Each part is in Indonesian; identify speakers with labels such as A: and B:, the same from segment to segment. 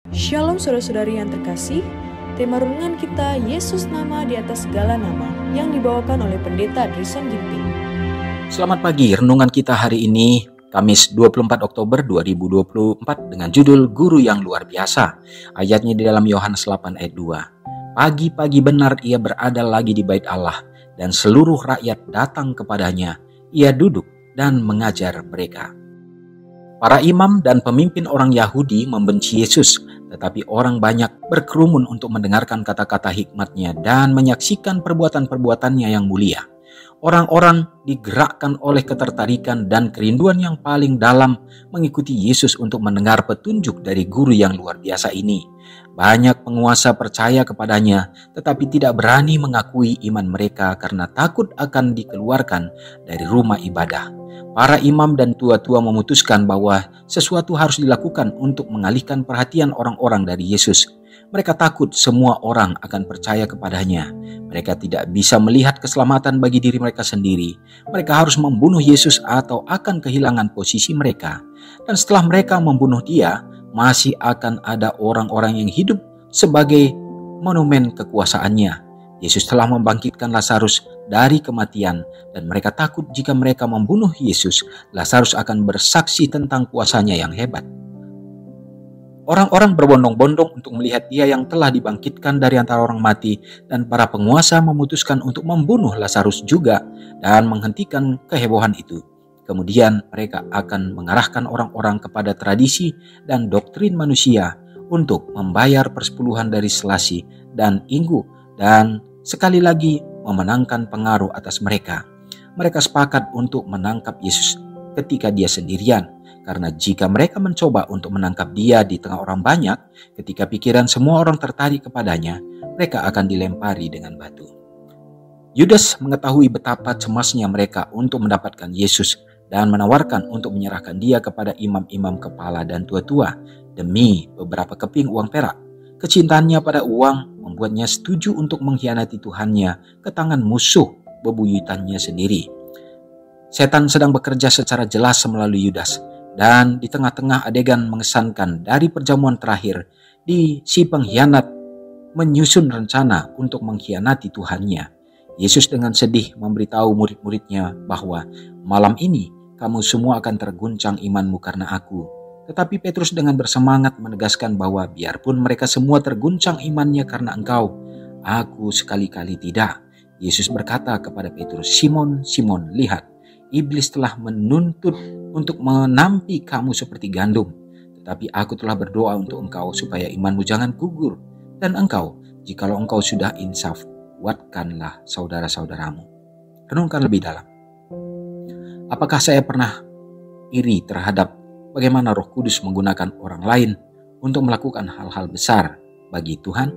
A: Shalom saudara-saudari yang terkasih, tema renungan kita Yesus nama di atas segala nama yang dibawakan oleh Pendeta Drisan Ginting.
B: Selamat pagi, renungan kita hari ini Kamis 24 Oktober 2024 dengan judul Guru yang Luar Biasa. Ayatnya di dalam Yohanes 8 ayat 2. Pagi-pagi benar ia berada lagi di bait Allah dan seluruh rakyat datang kepadanya. Ia duduk dan mengajar mereka. Para imam dan pemimpin orang Yahudi membenci Yesus, tetapi orang banyak berkerumun untuk mendengarkan kata-kata hikmat-Nya dan menyaksikan perbuatan-perbuatannya yang mulia. Orang-orang digerakkan oleh ketertarikan dan kerinduan yang paling dalam mengikuti Yesus untuk mendengar petunjuk dari guru yang luar biasa ini. Banyak penguasa percaya kepadanya, tetapi tidak berani mengakui iman mereka karena takut akan dikeluarkan dari rumah ibadah. Para imam dan tua-tua memutuskan bahwa sesuatu harus dilakukan untuk mengalihkan perhatian orang-orang dari Yesus. Mereka takut semua orang akan percaya kepadanya. Mereka tidak bisa melihat keselamatan bagi diri mereka sendiri. Mereka harus membunuh Yesus atau akan kehilangan posisi mereka. Dan setelah mereka membunuh Dia, masih akan ada orang-orang yang hidup sebagai monumen kekuasaannya. Yesus telah membangkitkan Lazarus dari kematian dan mereka takut jika mereka membunuh Yesus, Lazarus akan bersaksi tentang kuasanya yang hebat. Orang-orang berbondong-bondong untuk melihat Dia yang telah dibangkitkan dari antara orang mati, dan para penguasa memutuskan untuk membunuh Lazarus juga dan menghentikan kehebohan itu. Kemudian mereka akan mengarahkan orang-orang kepada tradisi dan doktrin manusia untuk membayar persepuluhan dari selasi dan inggu dan sekali lagi memenangkan pengaruh atas mereka. Mereka sepakat untuk menangkap Yesus ketika Dia sendirian. Karena jika mereka mencoba untuk menangkap Dia di tengah orang banyak, ketika pikiran semua orang tertarik kepadanya, mereka akan dilempari dengan batu. Yudas mengetahui betapa cemasnya mereka untuk mendapatkan Yesus dan menawarkan untuk menyerahkan Dia kepada imam-imam kepala dan tua-tua demi beberapa keping uang perak. Kecintaannya pada uang membuatnya setuju untuk mengkhianati Tuhannya ke tangan musuh bebuyutannya sendiri. Setan sedang bekerja secara jelas melalui Yudas. Dan di tengah-tengah adegan mengesankan dari perjamuan terakhir, si pengkhianat menyusun rencana untuk mengkhianati Tuhannya. Yesus dengan sedih memberitahu murid-muridnya bahwa malam ini kamu semua akan terguncang imanmu karena aku. Tetapi Petrus dengan bersemangat menegaskan bahwa biarpun mereka semua terguncang imannya karena engkau, aku sekali-kali tidak. Yesus berkata kepada Petrus, Simon, Simon, lihat, iblis telah menuntut untuk menampi kamu seperti gandum. Tetapi aku telah berdoa untuk engkau supaya imanmu jangan gugur. Dan engkau, jikalau engkau sudah insaf, kuatkanlah saudara-saudaramu. Renungkan lebih dalam. Apakah saya pernah iri terhadap bagaimana Roh Kudus menggunakan orang lain untuk melakukan hal-hal besar bagi Tuhan?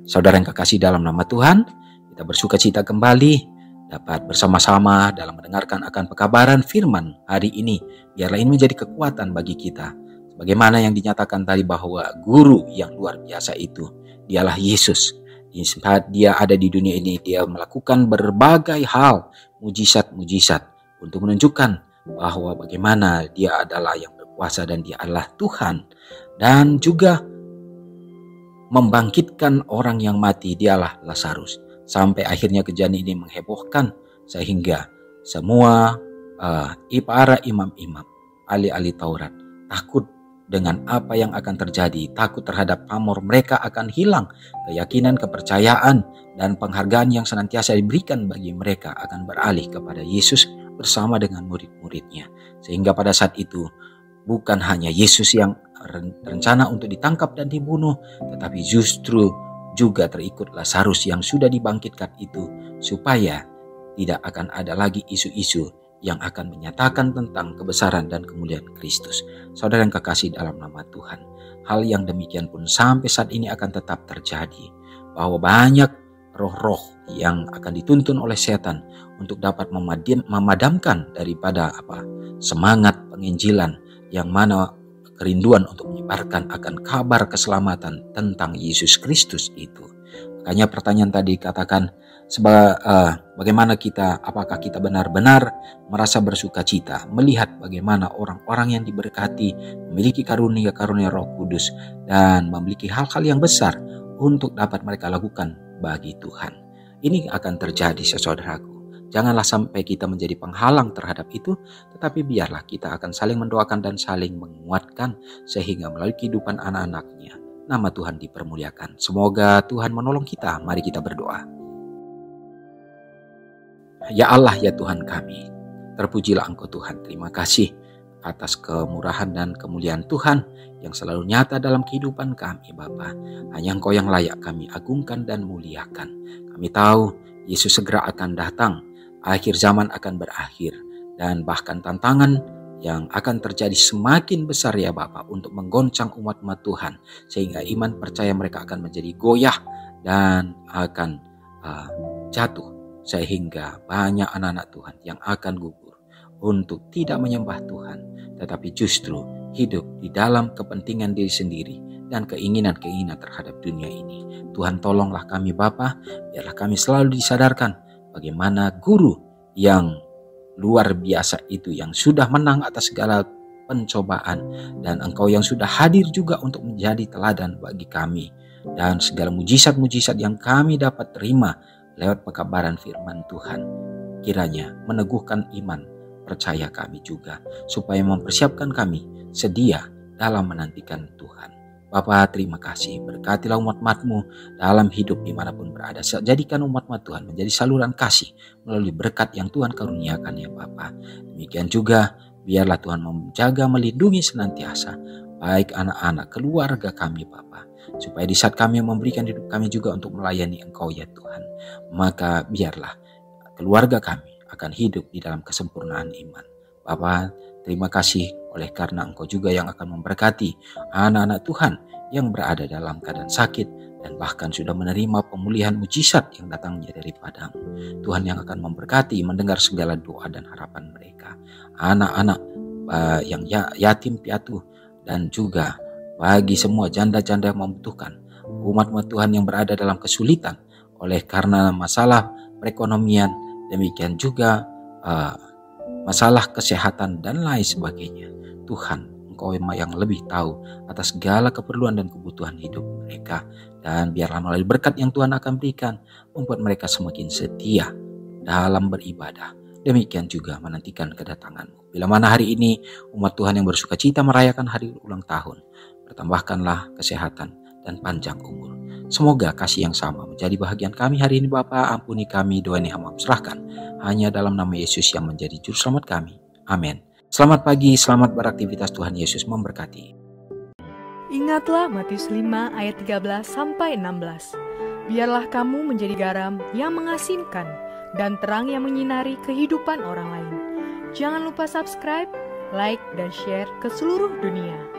B: Saudara yang kekasih dalam nama Tuhan, kita bersukacita kembali dapat bersama-sama dalam mendengarkan akan pekabaran firman hari ini. Biarlah ini menjadi kekuatan bagi kita. Sebagaimana yang dinyatakan tadi bahwa guru yang luar biasa itu, Dialah Yesus. Di saat Dia ada di dunia ini, Dia melakukan berbagai hal, mujizat-mujizat untuk menunjukkan bahwa bagaimana Dia adalah yang berkuasa dan Dia adalah Tuhan. Dan juga membangkitkan orang yang mati, Dialah Lazarus. Sampai akhirnya kejadian ini menghebohkan sehingga semua para imam-imam, ahli-ahli Taurat takut dengan apa yang akan terjadi, takut terhadap pamor mereka akan hilang, keyakinan, kepercayaan, dan penghargaan yang senantiasa diberikan bagi mereka akan beralih kepada Yesus bersama dengan murid-muridnya. Sehingga pada saat itu bukan hanya Yesus yang rencana untuk ditangkap dan dibunuh, tetapi justru juga terikut Lazarus yang sudah dibangkitkan itu, supaya tidak akan ada lagi isu-isu yang akan menyatakan tentang kebesaran dan kemuliaan Kristus. Saudara yang kekasih dalam nama Tuhan, hal yang demikian pun sampai saat ini akan tetap terjadi, bahwa banyak roh-roh yang akan dituntun oleh setan untuk dapat memadamkan daripada semangat penginjilan, yang mana kerinduan untuk menyebarkan akan kabar keselamatan tentang Yesus Kristus itu. Makanya pertanyaan tadi katakan, bagaimana apakah kita benar-benar merasa bersuka cita melihat bagaimana orang-orang yang diberkati memiliki karunia-karunia Roh Kudus dan memiliki hal-hal yang besar untuk dapat mereka lakukan bagi Tuhan. Ini akan terjadi, saudaraku. Janganlah sampai kita menjadi penghalang terhadap itu, tetapi biarlah kita akan saling mendoakan dan saling menguatkan sehingga melalui kehidupan anak-anaknya nama Tuhan dipermuliakan. Semoga Tuhan menolong kita. Mari kita berdoa. Ya Allah, ya Tuhan kami, terpujilah Engkau Tuhan. Terima kasih atas kemurahan dan kemuliaan Tuhan yang selalu nyata dalam kehidupan kami, Bapa. Hanya Engkau yang layak kami agungkan dan muliakan. Kami tahu Yesus segera akan datang. Akhir zaman akan berakhir dan bahkan tantangan yang akan terjadi semakin besar ya Bapa untuk menggoncang umat-umat Tuhan sehingga iman percaya mereka akan menjadi goyah dan akan jatuh sehingga banyak anak-anak Tuhan yang akan gugur untuk tidak menyembah Tuhan tetapi justru hidup di dalam kepentingan diri sendiri dan keinginan-keinginan terhadap dunia ini. Tuhan tolonglah kami Bapa, biarlah kami selalu disadarkan bagaimana guru yang luar biasa itu yang sudah menang atas segala pencobaan dan Engkau yang sudah hadir juga untuk menjadi teladan bagi kami dan segala mujizat-mujizat yang kami dapat terima lewat pekabaran firman Tuhan kiranya meneguhkan iman percaya kami juga supaya mempersiapkan kami sedia dalam menantikan Tuhan. Bapa, terima kasih, berkatilah umat-umat-Mu dalam hidup dimanapun berada. Jadikan umat-umat Tuhan menjadi saluran kasih melalui berkat yang Tuhan karuniakan ya Bapa. Demikian juga biarlah Tuhan menjaga, melindungi senantiasa baik anak-anak, keluarga kami Bapa. Supaya di saat kami memberikan hidup kami juga untuk melayani Engkau ya Tuhan. Maka biarlah keluarga kami akan hidup di dalam kesempurnaan iman. Bapa, terima kasih oleh karena Engkau juga yang akan memberkati anak-anak Tuhan yang berada dalam keadaan sakit dan bahkan sudah menerima pemulihan mujizat yang datangnya daripada-Mu. Tuhan yang akan memberkati, mendengar segala doa dan harapan mereka. Anak-anak yang yatim piatu dan juga bagi semua janda-janda yang membutuhkan. Umat-umat Tuhan yang berada dalam kesulitan oleh karena masalah perekonomian, demikian juga masalah kesehatan dan lain sebagainya. Tuhan, Engkau yang lebih tahu atas segala keperluan dan kebutuhan hidup mereka. Dan biarlah melalui berkat yang Tuhan akan berikan, membuat mereka semakin setia dalam beribadah. Demikian juga menantikan kedatangan-Mu. Bila mana hari ini umat Tuhan yang bersuka cita merayakan hari ulang tahun, bertambahkanlah kesehatan dan panjang umur. Semoga kasih yang sama menjadi bahagian kami hari ini Bapa. Ampuni kami, doa ini hamba serahkan hanya dalam nama Yesus yang menjadi juru selamat kami. Amin. Selamat pagi, selamat beraktivitas, Tuhan Yesus memberkati.
A: Ingatlah Matius 5 ayat 13-16. Biarlah kamu menjadi garam yang mengasinkan dan terang yang menyinari kehidupan orang lain. Jangan lupa subscribe, like, dan share ke seluruh dunia.